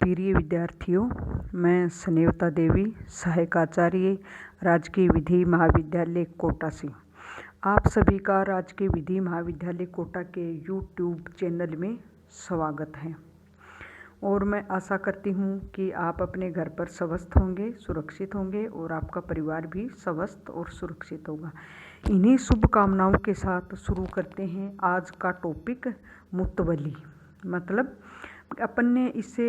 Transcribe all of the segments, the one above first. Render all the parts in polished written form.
प्रिय विद्यार्थियों, मैं स्नेहता देवी, सहायक आचार्य, राजकीय विधि महाविद्यालय कोटा से आप सभी का राजकीय विधि महाविद्यालय कोटा के यूट्यूब चैनल में स्वागत है। और मैं आशा करती हूँ कि आप अपने घर पर स्वस्थ होंगे, सुरक्षित होंगे और आपका परिवार भी स्वस्थ और सुरक्षित होगा। इन्हीं शुभकामनाओं के साथ शुरू करते हैं आज का टॉपिक मुतवली। मतलब अपन ने इससे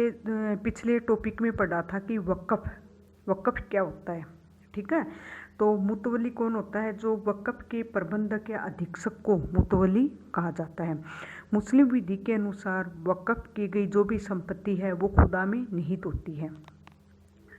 पिछले टॉपिक में पढ़ा था कि वक़्फ़ क्या होता है। ठीक है, तो मुतवली कौन होता है? जो वक़्फ़ के प्रबंधक या अधीक्षक को मुतवली कहा जाता है। मुस्लिम विधि के अनुसार वक़्फ़ की गई जो भी संपत्ति है वो खुदा में निहित होती है।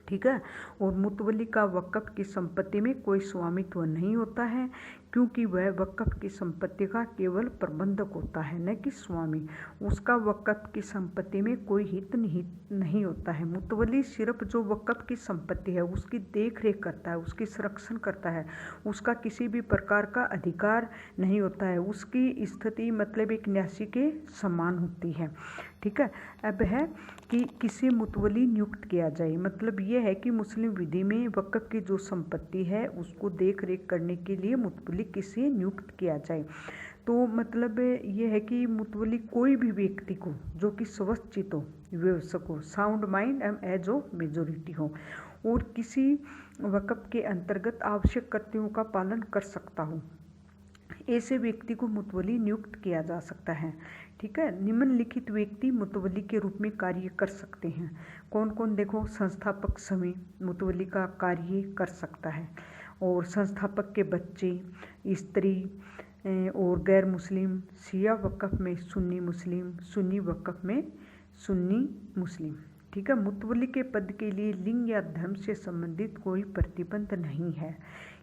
ठीक है, और मुतवली का वक़्फ़ की संपत्ति में कोई स्वामित्व नहीं होता है, क्योंकि वह वक़्फ़ की संपत्ति का केवल प्रबंधक होता है, न कि स्वामी। उसका वक़्फ़ की संपत्ति में कोई हित नहीं होता है। मुतवली सिर्फ जो वक़्फ़ की संपत्ति है उसकी देख रेख करता है, उसकी संरक्षण करता है। उसका किसी भी प्रकार का अधिकार नहीं होता है। उसकी स्थिति मतलब एक न्यासी के समान होती है। ठीक है, अब है कि किसे मुतवली नियुक्त किया जाए। मतलब ये है कि मुस्लिम विधि में वक़्फ़ की जो संपत्ति है उसको देख रेख करने के लिए मुतवली किसे नियुक्त किया जाए। तो मतलब ये है कि मुतवली कोई भी व्यक्ति को जो कि स्वस्थचित हो, व्यवसक हो, साउंड माइंड एज ओ मेजोरिटी हो और किसी वक़्फ़ के अंतर्गत आवश्यक कर्तव्यों का पालन कर सकता हो, ऐसे व्यक्ति को मुतवली नियुक्त किया जा सकता है। ठीक है, निम्नलिखित व्यक्ति मुतवली के रूप में कार्य कर सकते हैं। कौन कौन? देखो, संस्थापक समय मुतवली का कार्य कर सकता है, और संस्थापक के बच्चे, स्त्री और गैर मुस्लिम, शिया वक़्फ़ में सुन्नी मुस्लिम, सुन्नी वक़्फ़ में सुन्नी मुस्लिम। ठीक है, मुतवली के पद के लिए लिंग या धर्म से संबंधित कोई प्रतिबंध नहीं है।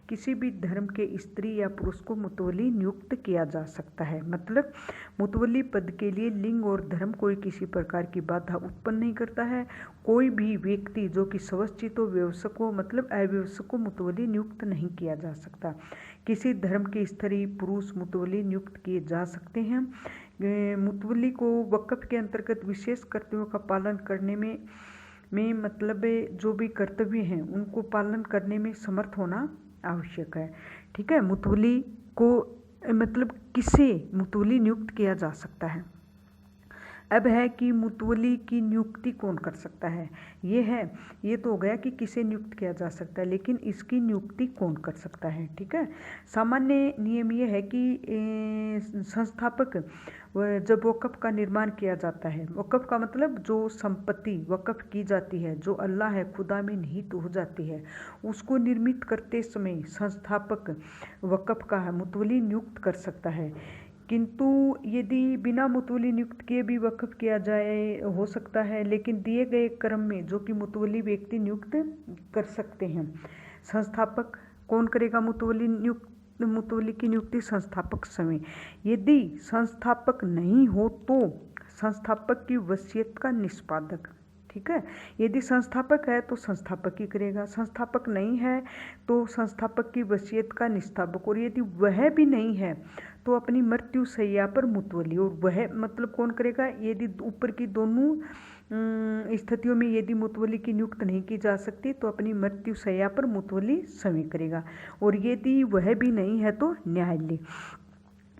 किसी भी धर्म के स्त्री या पुरुष को मुतवली नियुक्त किया जा सकता है। मतलब मुतवली पद के लिए लिंग और धर्म कोई किसी प्रकार की बाधा उत्पन्न नहीं करता है। कोई भी व्यक्ति जो कि स्वस्थचित हो, व्यवसक हो, मतलब अव्यवसक को मुतवली नियुक्त नहीं किया जा सकता। किसी धर्म के स्त्री पुरुष मुतवली नियुक्त किए जा सकते हैं। मुतवली को वक़्फ़ के अंतर्गत विशेष कर्तव्यों का पालन करने में मतलब जो भी कर्तव्य हैं उनको पालन करने में समर्थ होना आवश्यक है। ठीक है, मुतवली को मतलब किसे मुतवली नियुक्त किया जा सकता है। अब है कि मुतवली की नियुक्ति कौन कर सकता है। ये तो हो गया कि किसे नियुक्त किया जा सकता है, लेकिन इसकी नियुक्ति कौन कर सकता है। ठीक है, सामान्य नियम ये है कि संस्थापक जब वक़्फ़ का निर्माण किया जाता है, वक़्फ़ का मतलब जो संपत्ति वक़्फ़ की जाती है, जो अल्लाह है खुदा में निहित हो जाती है, उसको निर्मित करते समय संस्थापक वक़्फ़ का मुतवली नियुक्त कर सकता है। किंतु यदि बिना मुतवली नियुक्त किए भी वक़्फ़ किया जाए हो सकता है, लेकिन दिए गए क्रम में जो कि मुतवली व्यक्ति नियुक्त कर सकते हैं। संस्थापक कौन करेगा मुतवली की नियुक्ति? संस्थापक समय। यदि संस्थापक नहीं हो तो संस्थापक की वसीयत का निष्पादक। ठीक है, यदि संस्थापक है तो संस्थापक ही करेगा, संस्थापक नहीं है तो संस्थापक की वसीयत का निष्पादक। और यदि वह भी नहीं है तो अपनी मृत्यु शैया पर मुतवली। और वह मतलब कौन करेगा? यदि ऊपर की दोनों स्थितियों में यदि मुतवली की नियुक्त नहीं की जा सकती तो अपनी मृत्यु शैया पर मुतवली स्वयं करेगा। और यदि वह भी नहीं है तो न्यायालय।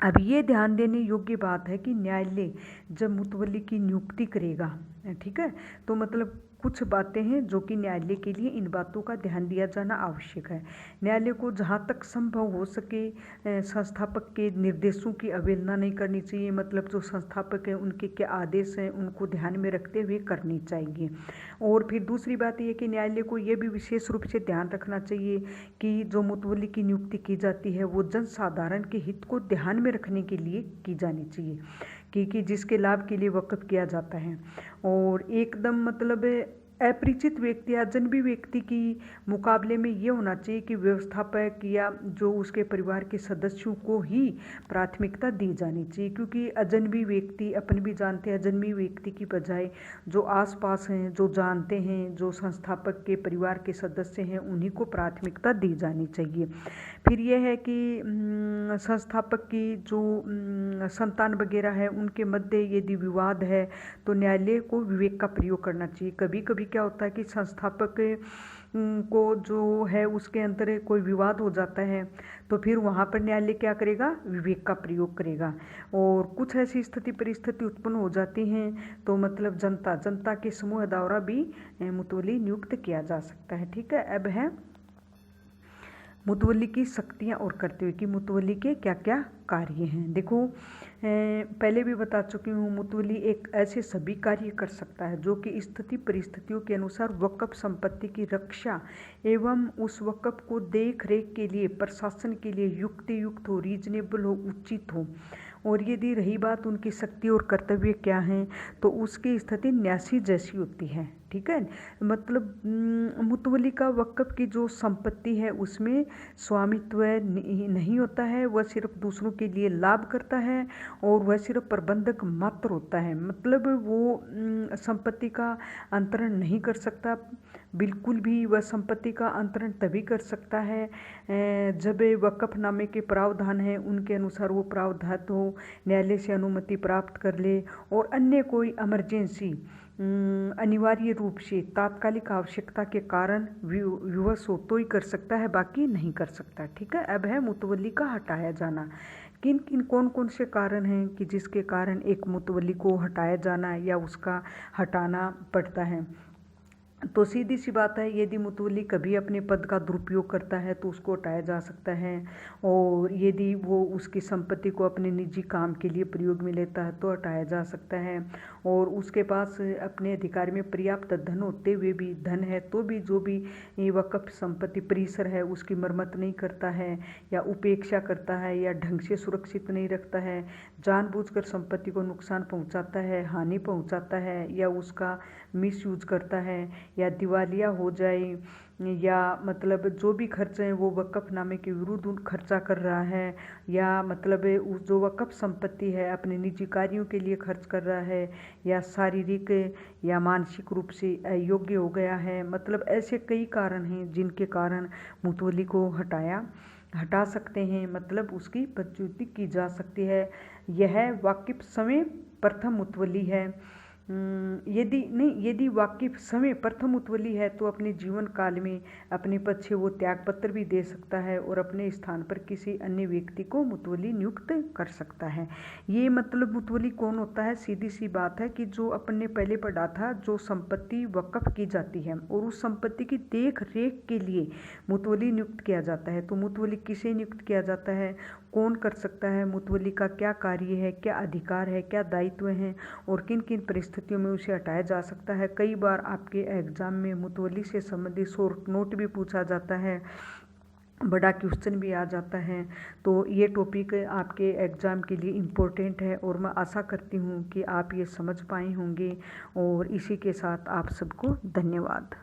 अब ये ध्यान देने योग्य बात है कि न्यायालय जब मुतवली की नियुक्ति करेगा, ठीक है, तो मतलब कुछ बातें हैं जो कि न्यायालय के लिए इन बातों का ध्यान दिया जाना आवश्यक है। न्यायालय को जहाँ तक संभव हो सके संस्थापक के निर्देशों की अवहेलना नहीं करनी चाहिए। मतलब जो संस्थापक हैं उनके क्या आदेश हैं उनको ध्यान में रखते हुए करनी चाहिए। और फिर दूसरी बात यह कि न्यायालय को यह भी विशेष रूप से ध्यान रखना चाहिए कि जो मुतवली की नियुक्ति की जाती है वो जनसाधारण के हित को ध्यान में रखने के लिए की जानी चाहिए, कि जिसके लाभ के लिए वक़्फ़ किया जाता है। और एकदम मतलब अपरिचित व्यक्ति या अजनबी व्यक्ति की मुकाबले में ये होना चाहिए कि व्यवस्थापक या जो उसके परिवार के सदस्यों को ही प्राथमिकता दी जानी चाहिए, क्योंकि अजनबी व्यक्ति, अपन भी जानते हैं, अजनबी व्यक्ति की बजाय जो आसपास हैं, जो जानते हैं, जो संस्थापक के परिवार के सदस्य हैं, उन्हीं को प्राथमिकता दी जानी चाहिए। फिर यह है कि संस्थापक की जो संतान वगैरह है उनके मध्य यदि विवाद है तो न्यायालय को विवेक का प्रयोग करना चाहिए। कभी कभी क्या होता है कि संस्थापक को जो है उसके अंदर कोई विवाद हो जाता है, तो फिर वहाँ पर न्यायालय क्या करेगा, विवेक का प्रयोग करेगा। और कुछ ऐसी स्थिति परिस्थिति उत्पन्न हो जाती हैं तो मतलब जनता के समूह द्वारा भी मुतवली नियुक्त किया जा सकता है। ठीक है, अब है मुतवली की शक्तियाँ और कर्तव्य की मुतवली के क्या क्या कार्य हैं। देखो, पहले भी बता चुकी हूँ, मुतवली एक ऐसे सभी कार्य कर सकता है जो कि स्थिति परिस्थितियों के अनुसार वक्फ संपत्ति की रक्षा एवं उस वक्फ को देख रेख के लिए प्रशासन के लिए युक्त हो, रीजनेबल हो, उचित हो। और यदि रही बात उनकी शक्ति और कर्तव्य क्या हैं, तो उसकी स्थिति न्यासी जैसी होती है। ठीक है, मतलब मुतवली का वक्फ की जो संपत्ति है उसमें स्वामित्व नहीं होता है, वह सिर्फ दूसरों के लिए लाभ करता है और वह सिर्फ प्रबंधक मात्र होता है। मतलब वो संपत्ति का अंतरण नहीं कर सकता, बिल्कुल भी। वह संपत्ति का अंतरण तभी कर सकता है जब वक्फनामे के प्रावधान हैं उनके अनुसार वो प्रावधान हो, न्यायालय से अनुमति प्राप्त कर ले और अन्य कोई इमरजेंसी अनिवार्य रूप से तात्कालिक आवश्यकता के कारण विवश हो तो ही कर सकता है, बाकी नहीं कर सकता। ठीक है, अब है मुतवली का हटाया जाना। कौन कौन से कारण हैं कि जिसके कारण एक मुतवली को हटाया जाना या उसका हटाना पड़ता है। तो सीधी सी बात है, यदि मुतवली कभी अपने पद का दुरुपयोग करता है तो उसको हटाया जा सकता है। और यदि वो उसकी संपत्ति को अपने निजी काम के लिए प्रयोग में लेता है तो हटाया जा सकता है। और उसके पास अपने अधिकार में पर्याप्त धन होते हुए भी, धन है तो भी, जो भी वक्फ संपत्ति परिसर है उसकी मरम्मत नहीं करता है या उपेक्षा करता है या ढंग से सुरक्षित नहीं रखता है, जानबूझकर संपत्ति को नुकसान पहुंचाता है, हानि पहुंचाता है या उसका मिसयूज करता है या दिवालिया हो जाए, या मतलब जो भी खर्चे हैं वो वक्फनामे के विरुद्ध खर्चा कर रहा है, या मतलब जो वक्फ संपत्ति है अपने निजी कार्यों के लिए खर्च कर रहा है, या शारीरिक या मानसिक रूप से अयोग्य हो गया है। मतलब ऐसे कई कारण हैं जिनके कारण मुतवली को हटा सकते हैं, मतलब उसकी पदच्युति की जा सकती है। यह वाकिफ समय प्रथम मुतवली है। यदि वाकिफ समय प्रथम मुतवली है तो अपने जीवन काल में अपने पद से वो त्याग पत्र भी दे सकता है और अपने स्थान पर किसी अन्य व्यक्ति को मुतवली नियुक्त कर सकता है। ये मतलब मुतवली कौन होता है, सीधी सी बात है कि जो अपन ने पहले पढ़ा था, जो संपत्ति वक्फ की जाती है और उस संपत्ति की देख रेख के लिए मुतवली नियुक्त किया जाता है। तो मुतवली किसे नियुक्त किया जाता है, कौन कर सकता है, मुतवली का क्या कार्य है, क्या अधिकार है, क्या दायित्व हैं और किन किन परिस्थितियों में उसे हटाया जा सकता है। कई बार आपके एग्जाम में मुतवली से संबंधित शॉर्ट नोट भी पूछा जाता है, बड़ा क्वेश्चन भी आ जाता है। तो ये टॉपिक आपके एग्ज़ाम के लिए इम्पोर्टेंट है और मैं आशा करती हूँ कि आप ये समझ पाए होंगे। और इसी के साथ आप सबको धन्यवाद।